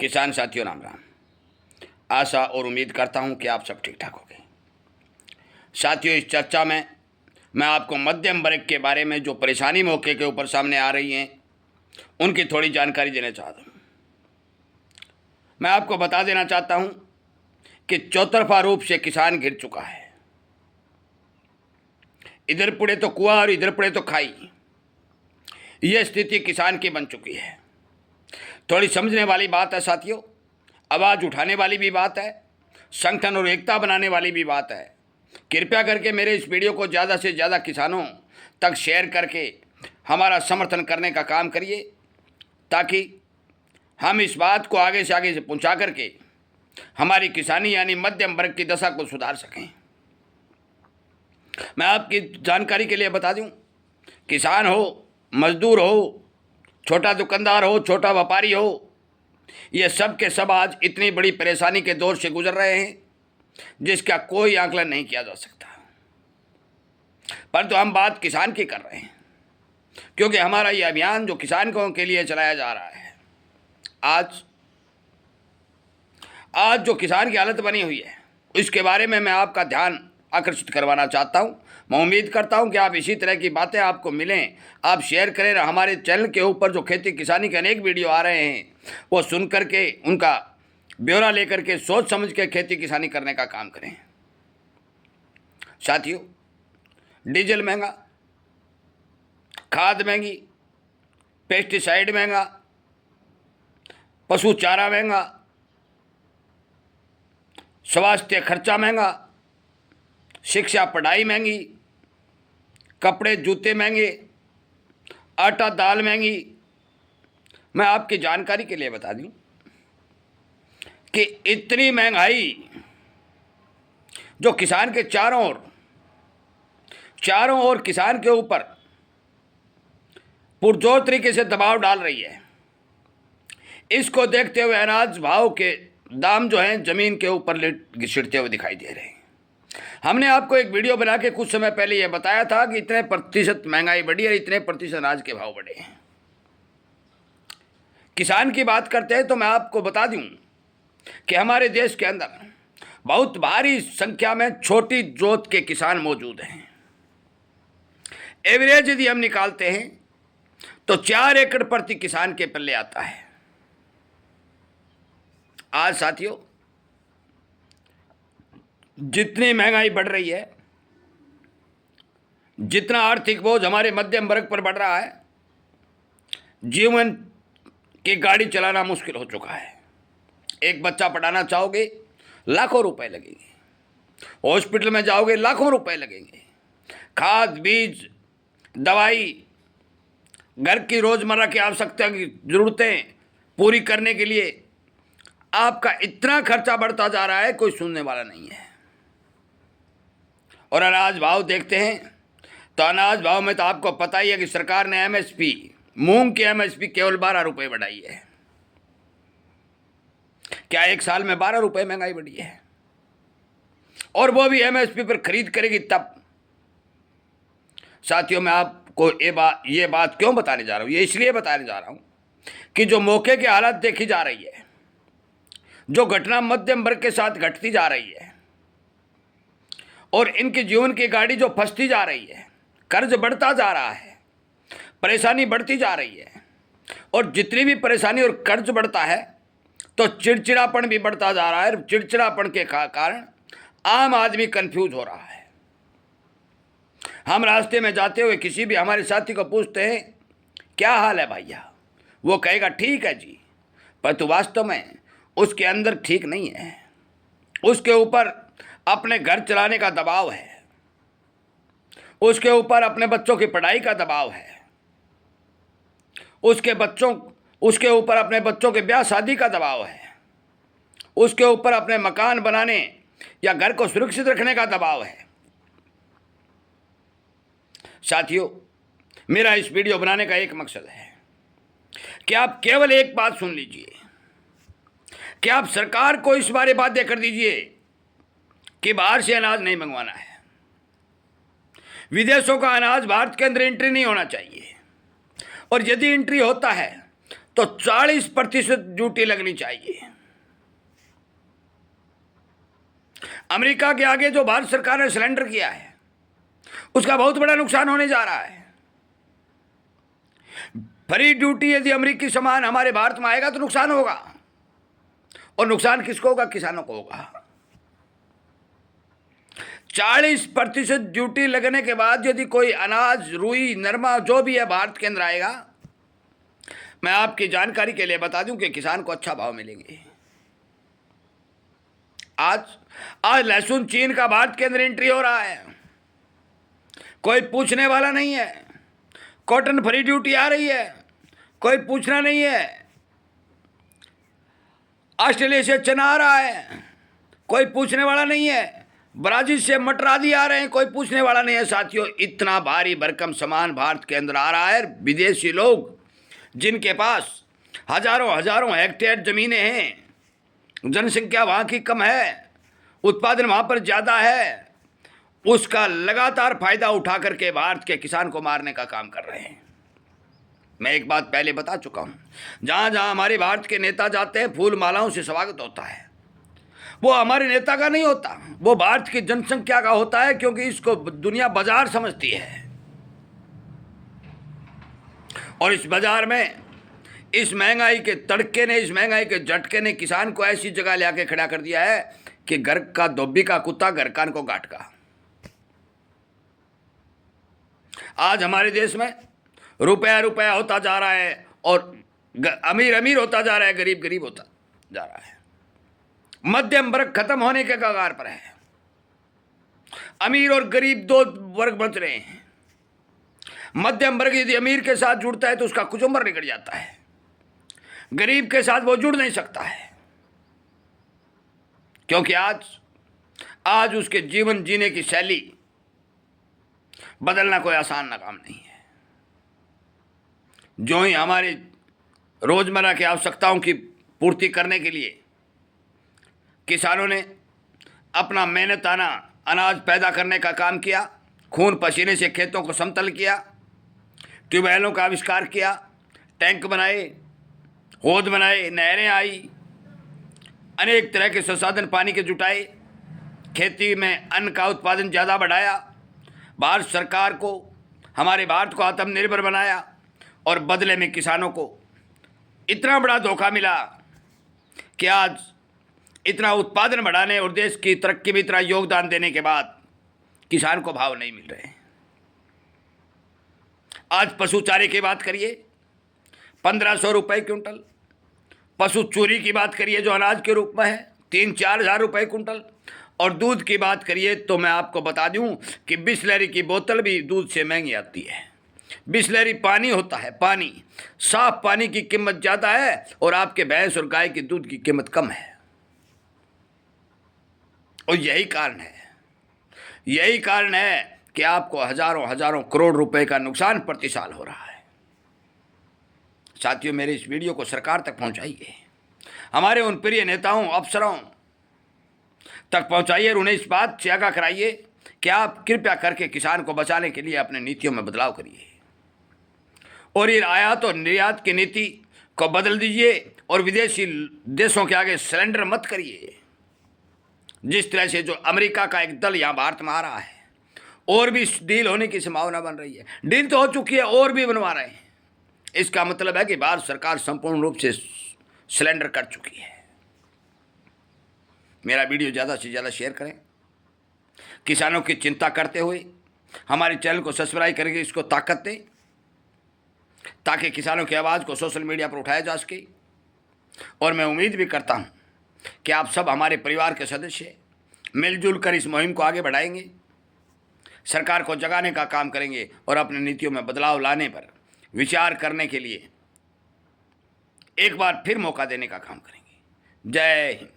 किसान साथियों, राम राम। आशा और उम्मीद करता हूं कि आप सब ठीक ठाक होंगे। साथियों, इस चर्चा में मैं आपको मध्यम वर्ग के बारे में जो परेशानी मौके के ऊपर सामने आ रही हैं उनकी थोड़ी जानकारी देना चाहता हूं। मैं आपको बता देना चाहता हूं कि चौतरफा रूप से किसान गिर चुका है। इधर पुड़े तो कुआं और इधर पुड़े तो खाई, यह स्थिति किसान की बन चुकी है। थोड़ी समझने वाली बात है साथियों, आवाज़ उठाने वाली भी बात है, संगठन और एकता बनाने वाली भी बात है। कृपया करके मेरे इस वीडियो को ज़्यादा से ज़्यादा किसानों तक शेयर करके हमारा समर्थन करने का काम करिए, ताकि हम इस बात को आगे से पहुंचा करके हमारी किसानी यानी मध्यम वर्ग की दशा को सुधार सकें। मैं आपकी जानकारी के लिए बता दूं, किसान हो, मजदूर हो, छोटा दुकानदार हो, छोटा व्यापारी हो, ये सब के सब आज इतनी बड़ी परेशानी के दौर से गुजर रहे हैं जिसका कोई आकलन नहीं किया जा सकता। परंतु हम बात किसान की कर रहे हैं, क्योंकि हमारा ये अभियान जो किसानों के लिए चलाया जा रहा है, आज जो किसान की हालत बनी हुई है इसके बारे में मैं आपका ध्यान आकर्षित करवाना चाहता हूं। मैं उम्मीद करता हूं कि आप इसी तरह की बातें आपको मिलें, आप शेयर करें। हमारे चैनल के ऊपर जो खेती किसानी के अनेक वीडियो आ रहे हैं वो सुन करके उनका ब्यौरा लेकर के सोच समझ के खेती किसानी करने का काम करें। साथियों, डीजल महंगा, खाद महंगी, पेस्टिसाइड महंगा, पशु चारा महंगा, स्वास्थ्य खर्चा महंगा, शिक्षा पढ़ाई महंगी, कपड़े जूते महंगे, आटा दाल महंगी। मैं आपकी जानकारी के लिए बता दूं कि इतनी महंगाई जो किसान के चारों ओर किसान के ऊपर पुरजोर तरीके से दबाव डाल रही है, इसको देखते हुए अनाज भाव के दाम जो हैं जमीन के ऊपर घिसटते हुए दिखाई दे रहे हैं। हमने आपको एक वीडियो बना के कुछ समय पहले यह बताया था कि इतने प्रतिशत महंगाई बढ़ी है, इतने प्रतिशत अनाज के भाव बढ़े हैं। किसान की बात करते हैं तो मैं आपको बता दूं कि हमारे देश के अंदर बहुत भारी संख्या में छोटी जोत के किसान मौजूद हैं। एवरेज यदि हम निकालते हैं तो 4 एकड़ प्रति किसान के पल्ले आता है। आज साथियों, जितनी महंगाई बढ़ रही है, जितना आर्थिक बोझ हमारे मध्यम वर्ग पर बढ़ रहा है, जीवन की गाड़ी चलाना मुश्किल हो चुका है। एक बच्चा पढ़ाना चाहोगे लाखों रुपए लगेंगे, हॉस्पिटल में जाओगे लाखों रुपए लगेंगे, खाद बीज दवाई, घर की रोजमर्रा की आवश्यकता की जरूरतें पूरी करने के लिए आपका इतना खर्चा बढ़ता जा रहा है, कोई सुनने वाला नहीं है। और अनाज भाव देखते हैं तो अनाज भाव में तो आपको पता ही है कि सरकार ने एमएसपी, मूंग की एमएसपी केवल 12 रुपये बढ़ाई है। क्या एक साल में 12 रुपये महंगाई बढ़ी है? और वो भी एमएसपी पर खरीद करेगी तब। साथियों, मैं आपको ये बात क्यों बताने जा रहा हूं? ये इसलिए बताने जा रहा हूं कि जो मौके की हालत देखी जा रही है, जो घटना मध्यम वर्ग के साथ घटती जा रही है और इनके जीवन की गाड़ी जो फंसती जा रही है, कर्ज बढ़ता जा रहा है, परेशानी बढ़ती जा रही है, और जितनी भी परेशानी और कर्ज बढ़ता है तो चिड़चिड़ापन भी बढ़ता जा रहा है। चिड़चिड़ापन के कारण आम आदमी कंफ्यूज हो रहा है। हम रास्ते में जाते हुए किसी भी हमारे साथी को पूछते हैं क्या हाल है भैया, वो कहेगा ठीक है जी, परंतु वास्तव में उसके अंदर ठीक नहीं है। उसके ऊपर अपने घर चलाने का दबाव है, उसके ऊपर अपने बच्चों की पढ़ाई का दबाव है, उसके ऊपर अपने बच्चों के ब्याह शादी का दबाव है, उसके ऊपर अपने मकान बनाने या घर को सुरक्षित रखने का दबाव है। साथियों, मेरा इस वीडियो बनाने का एक मकसद है कि आप केवल एक बात सुन लीजिए कि आप सरकार को इस बारे बाध्य कर दीजिए कि बाहर से अनाज नहीं मंगवाना है, विदेशों का अनाज भारत के अंदर एंट्री नहीं होना चाहिए, और यदि एंट्री होता है तो 40% ड्यूटी लगनी चाहिए। अमेरिका के आगे जो भारत सरकार ने सरेंडर किया है उसका बहुत बड़ा नुकसान होने जा रहा है। फ्री ड्यूटी यदि अमेरिकी सामान हमारे भारत में आएगा तो नुकसान होगा, और नुकसान किसको होगा? किसानों को होगा। 40% ड्यूटी लगने के बाद यदि कोई अनाज, रुई, नरमा जो भी है भारत के अंदर आएगा, मैं आपकी जानकारी के लिए बता दूं कि किसान को अच्छा भाव मिलेंगे। आज लहसुन चीन का भारत के अंदर एंट्री हो रहा है, कोई पूछने वाला नहीं है। कॉटन फ्री ड्यूटी आ रही है, कोई पूछना नहीं है। ऑस्ट्रेलिया से चना आ रहा है, कोई पूछने वाला नहीं है। ब्राजील से मटर आदि आ रहे हैं, कोई पूछने वाला नहीं है। साथियों, इतना भारी भरकम सामान भारत के अंदर आ रहा है। विदेशी लोग जिनके पास हजारों हेक्टेयर जमीनें हैं, जनसंख्या वहाँ की कम है, उत्पादन वहाँ पर ज़्यादा है, उसका लगातार फायदा उठा करके भारत के किसान को मारने का काम कर रहे हैं। मैं एक बात पहले बता चुका हूँ, जहाँ जहाँ हमारे भारत के नेता जाते हैं फूल मालाओं से स्वागत होता है। वो हमारे नेता का नहीं होता, वो भारत की जनसंख्या का होता है, क्योंकि इसको दुनिया बाजार समझती है। और इस बाजार में इस महंगाई के तड़के ने, इस महंगाई के झटके ने किसान को ऐसी जगह ले आके खड़ा कर दिया है कि घर का धोबी का कुत्ता घर कान को गाट का। आज हमारे देश में रुपया होता जा रहा है, और अमीर होता जा रहा है, गरीब होता जा रहा है। मध्यम वर्ग खत्म होने के कगार पर है। अमीर और गरीब दो वर्ग बच रहे हैं। मध्यम वर्ग यदि अमीर के साथ जुड़ता है तो उसका कुचुम्बर निकल जाता है, गरीब के साथ वो जुड़ नहीं सकता है, क्योंकि आज उसके जीवन जीने की शैली बदलना कोई आसान ना काम नहीं है। जो ही हमारी रोजमर्रा की आवश्यकताओं की पूर्ति करने के लिए किसानों ने अपना मेहनताना अनाज पैदा करने का काम किया, खून पसीने से खेतों को समतल किया, ट्यूबवेलों का आविष्कार किया, टैंक बनाए, होद बनाए, नहरें आई, अनेक तरह के संसाधन पानी के जुटाए, खेती में अन्न का उत्पादन ज़्यादा बढ़ाया, भारत सरकार को, हमारे भारत को आत्मनिर्भर बनाया, और बदले में किसानों को इतना बड़ा धोखा मिला कि आज इतना उत्पादन बढ़ाने और देश की तरक्की में इतना योगदान देने के बाद किसान को भाव नहीं मिल रहे। आज पशु चारे की बात करिए, 1500 रुपये क्विंटल। पशु चूरी की बात करिए जो अनाज के रूप में है, 3-4 हज़ार रुपये क्विंटल। और दूध की बात करिए तो मैं आपको बता दूं कि बिसलेरी की बोतल भी दूध से महंगी आती है। बिसलेरी पानी होता है, पानी, साफ पानी की कीमत ज़्यादा है, और आपके भैंस और गाय के दूध की कीमत कम है। और यही कारण है कि आपको हजारों करोड़ रुपए का नुकसान प्रति साल हो रहा है। साथियों, मेरे इस वीडियो को सरकार तक पहुंचाइए, हमारे उन प्रिय नेताओं, अफसरों तक पहुंचाइए, और उन्हें इस बात से आगाह कराइए कि आप कृपया करके किसान को बचाने के लिए अपने नीतियों में बदलाव करिए, और ये आयात और निर्यात की नीति को बदल दीजिए, और विदेशी देशों के आगे सरेंडर मत करिए। जिस तरह से जो अमेरिका का एक दल यहाँ भारत में आ रहा है, और भी डील होने की संभावना बन रही है, डील तो हो चुकी है, और भी बनवा रहे हैं। इसका मतलब है कि भारत सरकार संपूर्ण रूप से सरेंडर कर चुकी है। मेरा वीडियो ज़्यादा से ज़्यादा शेयर करें, किसानों की चिंता करते हुए हमारे चैनल को सब्सक्राइब करके इसको ताकत दें, ताकि किसानों की आवाज़ को सोशल मीडिया पर उठाया जा सके। और मैं उम्मीद भी करता हूं कि आप सब हमारे परिवार के सदस्य मिलजुल कर इस मुहिम को आगे बढ़ाएंगे, सरकार को जगाने का काम करेंगे, और अपनी नीतियों में बदलाव लाने पर विचार करने के लिए एक बार फिर मौका देने का काम करेंगे। जय हिंद।